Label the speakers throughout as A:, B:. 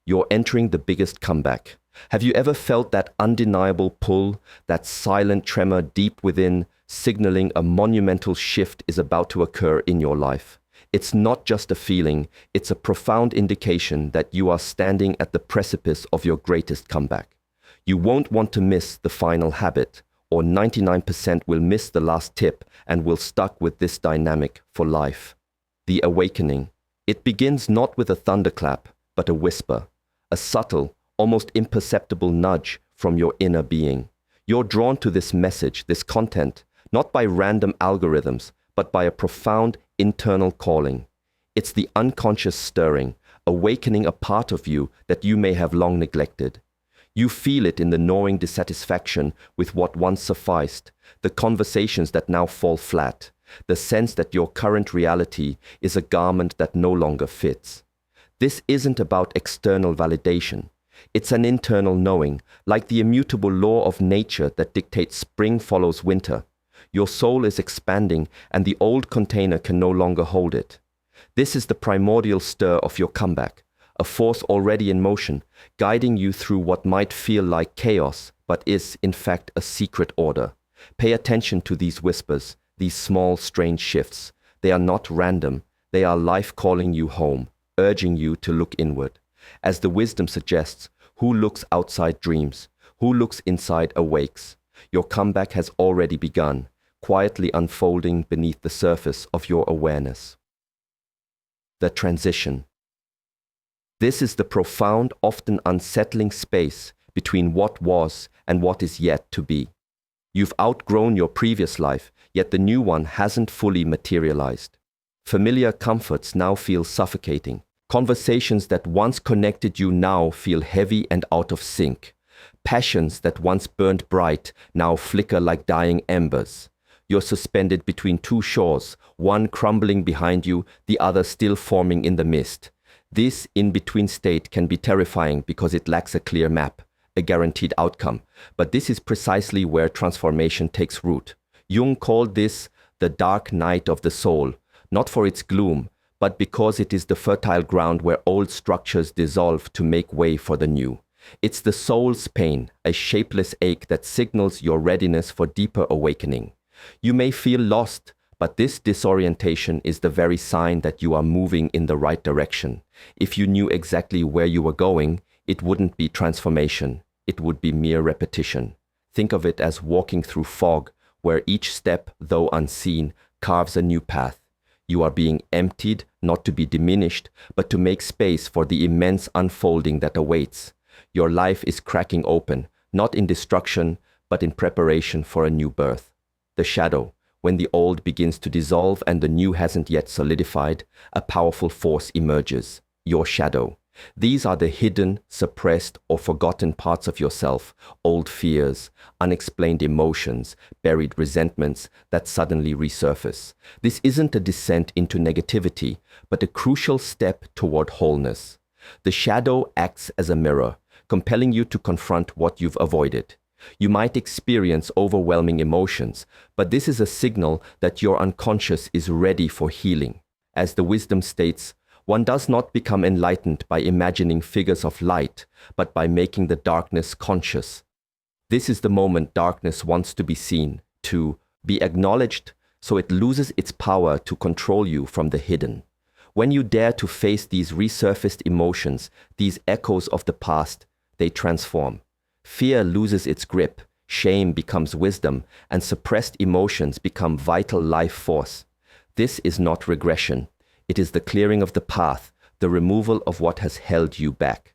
A: You're entering the biggest comeback. Have you ever felt that undeniable pull, that silent tremor deep within, signaling a monumental shift is about to occur in your life? It's not just a feeling, it's a profound indication that you are standing at the precipice of your greatest comeback. You won't want to miss the final habit, or 99% will miss the last tip and will stuck with this dynamic for life. The awakening. It begins not with a thunderclap, but a whisper, a subtle, almost imperceptible nudge from your inner being. You're drawn to this message, this content, not by random algorithms, but by a profound internal calling. It's the unconscious stirring, awakening a part of you that you may have long neglected. You feel it in the gnawing dissatisfaction with what once sufficed, the conversations that now fall flat, the sense that your current reality is a garment that no longer fits. This isn't about external validation. It's an internal knowing, like the immutable law of nature that dictates spring follows winter. Your soul is expanding and the old container can no longer hold it. This is the primordial stir of your comeback, a force already in motion, guiding you through what might feel like chaos, but is, in fact, a secret order. Pay attention to these whispers, these small, strange shifts. They are not random. They are life calling you home, urging you to look inward. As the wisdom suggests, who looks outside dreams? Who looks inside awakes? Your comeback has already begun, quietly unfolding beneath the surface of your awareness. The transition. This is the profound, often unsettling space between what was and what is yet to be. You've outgrown your previous life, yet the new one hasn't fully materialized. Familiar comforts now feel suffocating. Conversations that once connected you now feel heavy and out of sync. Passions that once burned bright now flicker like dying embers. You're suspended between two shores, one crumbling behind you, the other still forming in the mist. This in-between state can be terrifying because it lacks a clear map, a guaranteed outcome. But this is precisely where transformation takes root. Jung called this the dark night of the soul, not for its gloom, but because it is the fertile ground where old structures dissolve to make way for the new. It's the soul's pain, a shapeless ache that signals your readiness for deeper awakening. You may feel lost, but this disorientation is the very sign that you are moving in the right direction. If you knew exactly where you were going, it wouldn't be transformation. It would be mere repetition. Think of it as walking through fog, where each step, though unseen, carves a new path. You are being emptied, not to be diminished, but to make space for the immense unfolding that awaits. Your life is cracking open, not in destruction, but in preparation for a new birth. The shadow, when the old begins to dissolve and the new hasn't yet solidified, a powerful force emerges. Your shadow. These are the hidden, suppressed, or forgotten parts of yourself, old fears, unexplained emotions, buried resentments that suddenly resurface. This isn't a descent into negativity, but a crucial step toward wholeness. The shadow acts as a mirror, compelling you to confront what you've avoided. You might experience overwhelming emotions, but this is a signal that your unconscious is ready for healing. As the wisdom states, one does not become enlightened by imagining figures of light, but by making the darkness conscious. This is the moment darkness wants to be seen, to be acknowledged, so it loses its power to control you from the hidden. When you dare to face these resurfaced emotions, these echoes of the past, they transform. Fear loses its grip, shame becomes wisdom, and suppressed emotions become vital life force. This is not regression. It is the clearing of the path, the removal of what has held you back.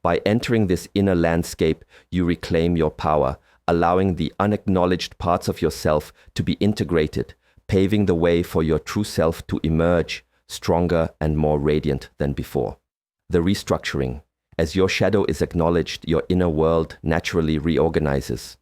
A: By entering this inner landscape, you reclaim your power, allowing the unacknowledged parts of yourself to be integrated, paving the way for your true self to emerge, stronger and more radiant than before. The restructuring. As your shadow is acknowledged, your inner world naturally reorganizes.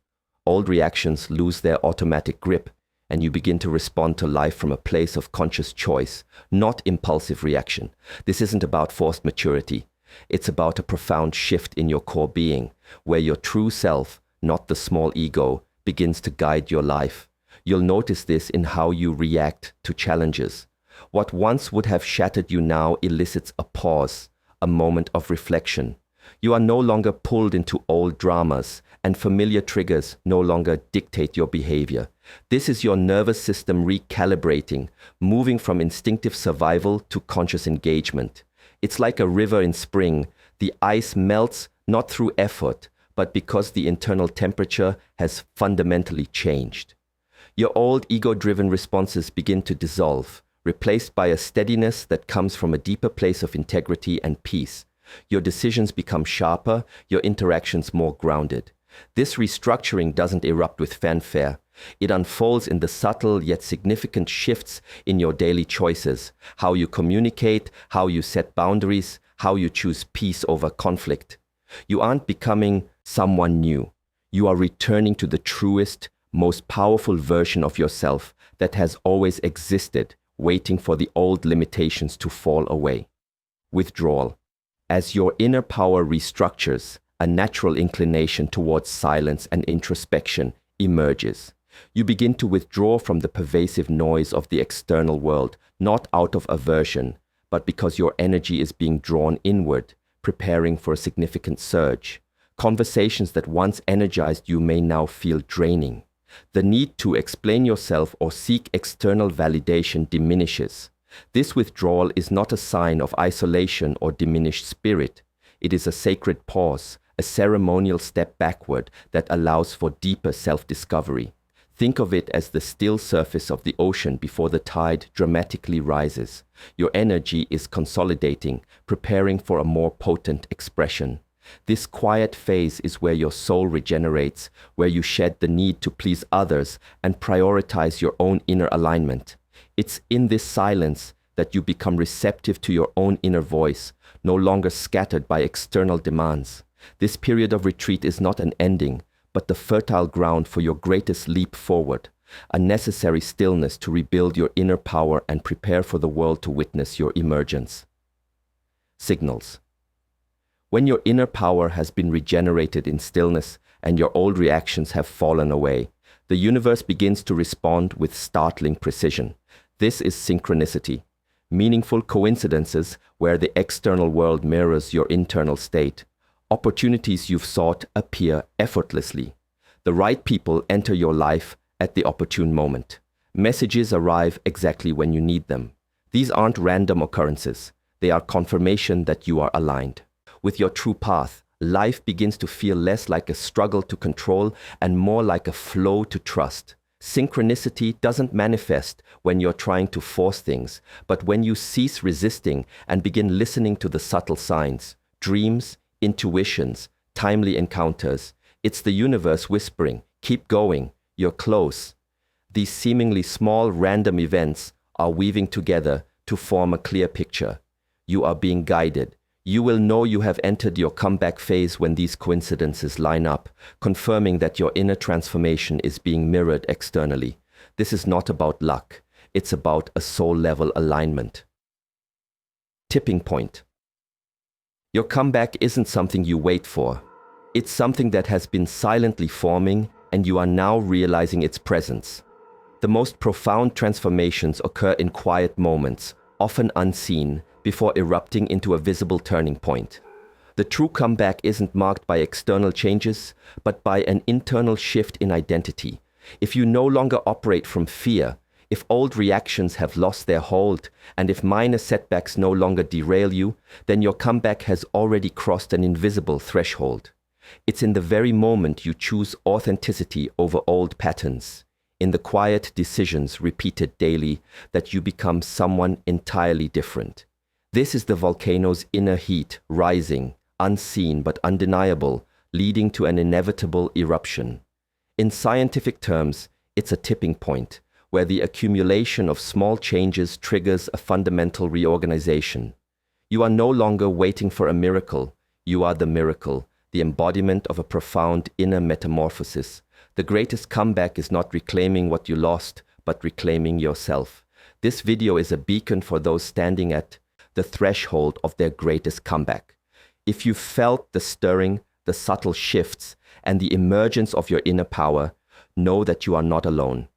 A: Old reactions lose their automatic grip, and you begin to respond to life from a place of conscious choice, not impulsive reaction. This isn't about forced maturity. It's about a profound shift in your core being, where your true self, not the small ego, begins to guide your life. You'll notice this in how you react to challenges. What once would have shattered you now elicits a pause, a moment of reflection, You are no longer pulled into old dramas, and familiar triggers no longer dictate your behavior. This is your nervous system recalibrating, moving from instinctive survival to conscious engagement. It's like a river in spring. The ice melts not through effort, but because the internal temperature has fundamentally changed. Your old ego-driven responses begin to dissolve, replaced by a steadiness that comes from a deeper place of integrity and peace. Your decisions become sharper, your interactions more grounded. This restructuring doesn't erupt with fanfare. It unfolds in the subtle yet significant shifts in your daily choices, how you communicate, how you set boundaries, how you choose peace over conflict. You aren't becoming someone new. You are returning to the truest, most powerful version of yourself that has always existed, waiting for the old limitations to fall away. Withdrawal. As your inner power restructures, a natural inclination towards silence and introspection emerges. You begin to withdraw from the pervasive noise of the external world, not out of aversion, but because your energy is being drawn inward, preparing for a significant surge. Conversations that once energized you may now feel draining. The need to explain yourself or seek external validation diminishes. This withdrawal is not a sign of isolation or diminished spirit. It is a sacred pause, a ceremonial step backward that allows for deeper self-discovery. Think of it as the still surface of the ocean before the tide dramatically rises. Your energy is consolidating, preparing for a more potent expression. This quiet phase is where your soul regenerates, where you shed the need to please others and prioritize your own inner alignment. It's in this silence that you become receptive to your own inner voice, no longer scattered by external demands. This period of retreat is not an ending, but the fertile ground for your greatest leap forward, a necessary stillness to rebuild your inner power and prepare for the world to witness your emergence. Signals. When your inner power has been regenerated in stillness and your old reactions have fallen away, the universe begins to respond with startling precision. This is synchronicity, meaningful coincidences where the external world mirrors your internal state. Opportunities you've sought appear effortlessly. The right people enter your life at the opportune moment. Messages arrive exactly when you need them. These aren't random occurrences. They are confirmation that you are aligned with your true path. Life begins to feel less like a struggle to control and more like a flow to trust. Synchronicity doesn't manifest when you're trying to force things, but when you cease resisting and begin listening to the subtle signs, dreams, intuitions, timely encounters. It's the universe whispering, keep going, you're close. These seemingly small random events are weaving together to form a clear picture. You are being guided. You will know you have entered your comeback phase when these coincidences line up, confirming that your inner transformation is being mirrored externally. This is not about luck. It's about a soul-level alignment. Tipping point. Your comeback isn't something you wait for. It's something that has been silently forming, and you are now realizing its presence. The most profound transformations occur in quiet moments, often unseen, before erupting into a visible turning point. The true comeback isn't marked by external changes, but by an internal shift in identity. If you no longer operate from fear, if old reactions have lost their hold, and if minor setbacks no longer derail you, then your comeback has already crossed an invisible threshold. It's in the very moment you choose authenticity over old patterns, in the quiet decisions repeated daily, that you become someone entirely different. This is the volcano's inner heat rising, unseen but undeniable, leading to an inevitable eruption. In scientific terms, it's a tipping point, where the accumulation of small changes triggers a fundamental reorganization. You are no longer waiting for a miracle. You are the miracle, the embodiment of a profound inner metamorphosis. The greatest comeback is not reclaiming what you lost, but reclaiming yourself. This video is a beacon for those standing at the threshold of their greatest comeback. If you felt the stirring, the subtle shifts, and the emergence of your inner power, know that you are not alone.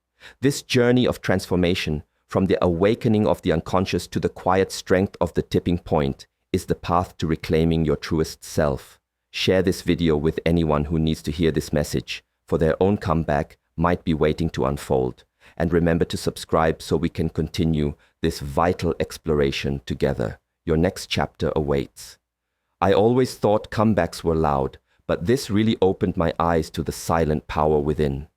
A: This journey of transformation, from the awakening of the unconscious to the quiet strength of the tipping point, is the path to reclaiming your truest self. Share this video with anyone who needs to hear this message, for their own comeback might be waiting to unfold. And remember to subscribe so we can continue this vital exploration together. Your next chapter awaits. I always thought comebacks were loud, but this really opened my eyes to the silent power within.